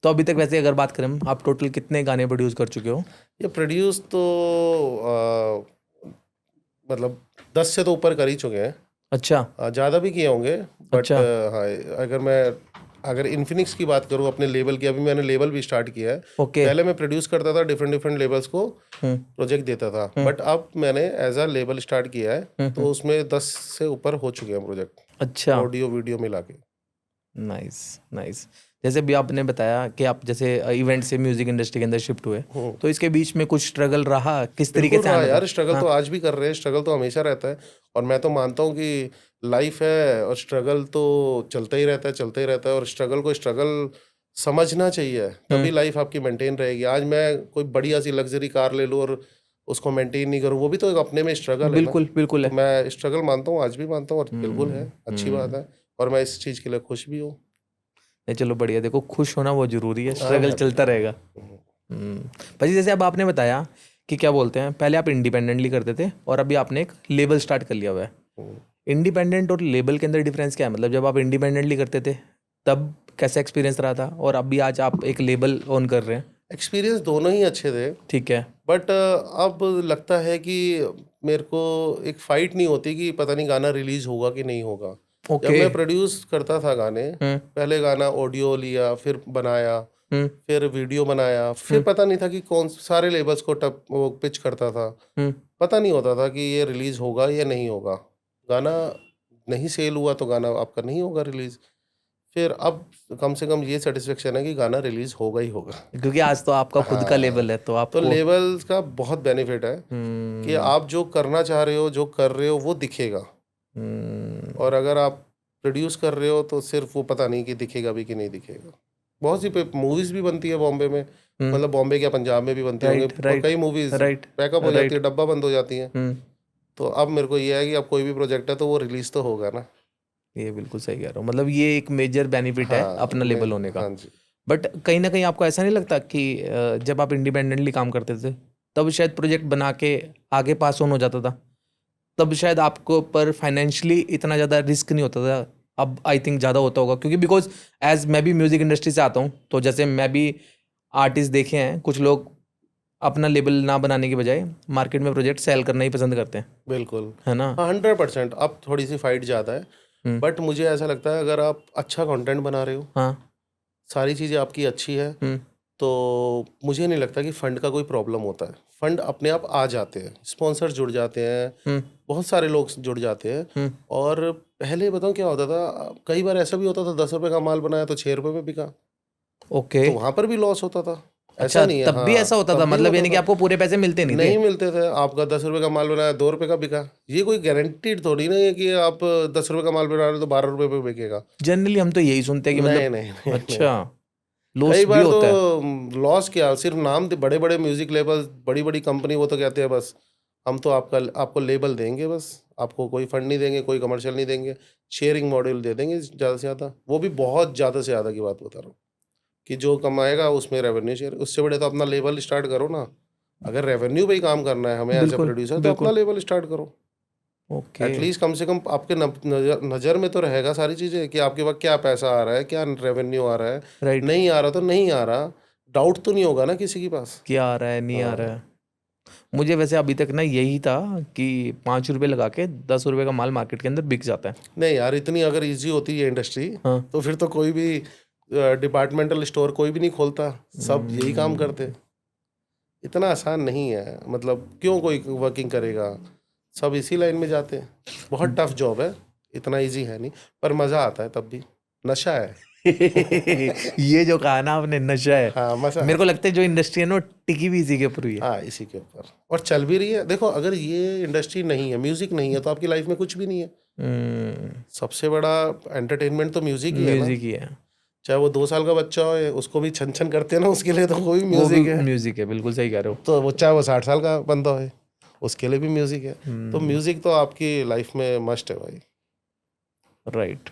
तो अभी तक वैसे अगर बात करें हम, आप टोटल कितने गाने प्रोड्यूस कर चुके हो? ये प्रोड्यूस तो मतलब 10 से तो ऊपर कर ही चुके हैं। अच्छा ज़्यादा भी किए होंगे, बट अच्छा। हाँ, अगर इन्फिनिक्स की बात करूँ अपने लेबल की, अभी मैंने लेबल भी स्टार्ट किया है। ओके। पहले मैं प्रोड्यूस करता था, डिफरेंट डिफरेंट लेबल्स को हम्म प्रोजेक्ट देता था, हम्म बट अब मैंने एज अ लेबल स्टार्ट किया है, हम्म। तो उसमें 10 से ऊपर हो चुके हैं प्रोजेक्ट, अच्छा, ऑडियो वीडियो मिला के। Nice nice. जैसे भी आपने बताया कि आप जैसे इवेंट से म्यूजिक इंडस्ट्री के अंदर शिफ्ट हुए, हम्म, तो इसके बीच में कुछ स्ट्रगल रहा, किस तरीके बिल्कुल से रहा आना था? यार, स्ट्रगल हाँ। तो आज भी कर रहे हैं, स्ट्रगल तो हमेशा रहता है। और मैं तो मानता हूँ कि लाइफ है और स्ट्रगल तो चलता ही रहता है, चलता ही रहता है, और स्ट्रगल को स्ट्रगल समझना चाहिए, तभी लाइफ आपकी मेंटेन रहेगी। आज मैं कोई बढ़िया सी लग्जरी कार ले लूँ और उसको मेंटेन नहीं करूँ, वो भी तो एक अपने में स्ट्रगल है ना। बिल्कुल बिल्कुल तो है। मैं स्ट्रगल मानता हूँ, आज भी मानता हूँ, और बिल्कुल है, अच्छी बात हम्म। है। और मैं इस चीज़ के लिए खुश भी हूँ। नहीं चलो बढ़िया, देखो खुश होना बहुत ज़रूरी है, आई एम स्ट्रगल हैप्पी। चलता रहेगा। भाजी जैसे अब आपने बताया कि क्या बोलते हैं, पहले आप इंडिपेंडेंटली करते थे और अभी आपने एक लेबल स्टार्ट कर लिया हुआ है। इंडिपेंडेंट और लेबल के अंदर डिफरेंस क्या है? मतलब जब आप इंडिपेंडेंटली करते थे तब कैसा एक्सपीरियंस रहा था, और अभी आज आप एक लेबल ओन कर रहे हैं। एक्सपीरियंस दोनों ही अच्छे थे, ठीक है। बट अब लगता है कि मेरे को एक फाइट नहीं होती कि पता नहीं गाना रिलीज होगा कि नहीं होगा। जब ओके। मैं प्रोड्यूस करता था गाने, हम्म पहले गाना ऑडियो लिया, फिर बनाया, हम्म फिर वीडियो बनाया, फिर हम्म पता नहीं था कि कौन सारे लेबल्स को टप वो पिच करता था, हम्म पता नहीं होता था कि ये रिलीज होगा या नहीं होगा। गाना नहीं सेल हुआ तो गाना आपका नहीं होगा रिलीज। फिर अब कम से कम ये सेटिस्फेक्शन है कि गाना रिलीज होगा ही होगा। क्योंकि आज तो आपका खुद का हाँ, लेबल है तो तो आपको। लेबल्स का बहुत बेनिफिट है कि हम्म आप जो करना चाह रहे हो, जो कर रहे हो, वो दिखेगा। हम्म और अगर आप प्रोड्यूस कर रहे हो तो सिर्फ वो पता नहीं कि दिखेगा भी कि नहीं दिखेगा। बहुत सी मूवीज भी बनती है बॉम्बे में, हम्म। मतलब बॉम्बे क्या पंजाब में भी बनती होंगी, राइट राइट कई मूवीज राइट पैकअप हो जाती राइट। है, डब्बा बंद हो जाती हैं। तो अब मेरे को ये है कि अब कोई भी प्रोजेक्ट है तो वो रिलीज तो होगा ना। ये बिल्कुल सही कह रहा हूँ, मतलब ये एक मेजर बेनिफिट है हाँ अपना मैं, लेबल होने का। हाँ जी। बट कहीं ना कहीं आपको ऐसा नहीं लगता कि जब आप इंडिपेंडेंटली काम करते थे तब शायद प्रोजेक्ट बना के आगे पास ऑन हो जाता था, तब शायद आपको पर फाइनेंशियली इतना ज़्यादा रिस्क नहीं होता था? अब आई थिंक ज़्यादा होता होगा, क्योंकि बिकॉज एज मैं भी म्यूज़िक इंडस्ट्री से आता हूँ, तो जैसे मैं भी आर्टिस्ट देखे हैं, कुछ लोग अपना लेबल ना बनाने के बजाय मार्केट में प्रोजेक्ट सेल करना ही पसंद करते हैं, बिल्कुल। है ना? हाँ, 100%। अब थोड़ी सी फाइट ज़्यादा है, हम्म। बट मुझे ऐसा लगता है अगर आप अच्छा कंटेंट बना रहे हो, हाँ। सारी चीज़ें आपकी अच्छी है, हम्म तो मुझे नहीं लगता कि फ़ंड का कोई प्रॉब्लम होता है। फ़ंड अपने आप आ जाते हैं, स्पॉन्सर जुड़ जाते हैं, हम्म बहुत सारे लोग जुड़ जाते हैं। हम्म। और पहले बताऊँ क्या होता था, कई बार ऐसा भी होता था 10 रुपए का माल बनाया तो 6 रुपए में बिका, ओके। तो वहाँ पर भी लॉस होता था। ऐसा अच्छा, नहीं है, तब भी ऐसा हाँ, होता था? तब भी मतलब होता यानी कि था। आपको पूरे पैसे मिलते नहीं थे? नहीं मिलते थे, आपका 10 रुपए का माल बनाया 2 रुपए का बिका, ये कोई गारंटीड थोड़ी ना है कि आप 10 रुपए का माल बना रहे हो तो 12 रुपए पे बिकेगा। जनरली हम तो यही सुनते हैं कि नहीं मतलब। नहीं नहीं नहीं। अच्छा, कई लॉस भी बार तो होता है? लॉस क्या, सिर्फ नाम, बड़े बड़े म्यूजिक लेबल, बड़ी बड़ी कंपनी, वो तो कहते हैं बस हम तो आपको लेबल देंगे, बस आपको कोई फंड नहीं देंगे, कोई कमर्शियल नहीं देंगे, शेयरिंग मॉडल दे देंगे ज़्यादा से ज़्यादा, वो भी बहुत ज़्यादा से ज़्यादा की बात बता रहा हूँ, कि जो कमाएगा उसमें रेवेन्यू शेयर। उससे बड़े तो अपना लेबल स्टार्ट करो ना। अगर रेवेन्यू पे ही काम करना है हमें एज ए बिल्कुल प्रोड्यूसर, तो अपना बिल्कुल। लेबल स्टार्ट करो। ओके। एटलीस्ट कम से कम आपके नज़र में तो रहेगा सारी चीज़ें कि आपके पास क्या पैसा आ रहा है, क्या रेवेन्यू आ रहा है। राइट। नहीं आ रहा तो नहीं आ रहा, डाउट तो नहीं होगा ना किसी के पास। क्या आ रहा है, नहीं आ रहा हाँ। है? मुझे वैसे अभी तक ना यही था कि 5 रुपए लगा के 10 रुपए का माल मार्केट के अंदर बिक जाता है। नहीं यार, इतनी अगर इजी होती है इंडस्ट्री, हाँ। तो फिर तो कोई भी डिपार्टमेंटल स्टोर कोई भी नहीं खोलता, सब यही काम करते। इतना आसान नहीं है, मतलब क्यों कोई वर्किंग करेगा, सब इसी लाइन में जाते हैं। बहुत टफ जॉब है, इतना इजी है नहीं, पर मज़ा आता है तब भी, नशा है। ये जो कहा ना आपने, नशा है। हाँ, मज़ा मेरे को आता है। लगता है जो इंडस्ट्री है ना वो टिकी भी इसी के ऊपर हुई है। हाँ, इसी के ऊपर, और चल भी रही है। देखो, अगर ये इंडस्ट्री नहीं है, म्यूजिक नहीं है, तो आपकी लाइफ में कुछ भी नहीं है। सबसे बड़ा एंटरटेनमेंट तो म्यूजिक ही है ना। म्यूजिक ही है। चाहे वो 2 साल का बच्चा हो, उसको भी छन छन करते हैं ना, उसके लिए तो वो भी वो भी म्यूजिक है। म्यूजिक है, बिल्कुल सही कह रहे हो। तो वो चाहे वो 60 साल का बंदा हो, उसके लिए भी म्यूजिक है। तो म्यूजिक तो आपकी लाइफ में मस्ट है भाई। राइट।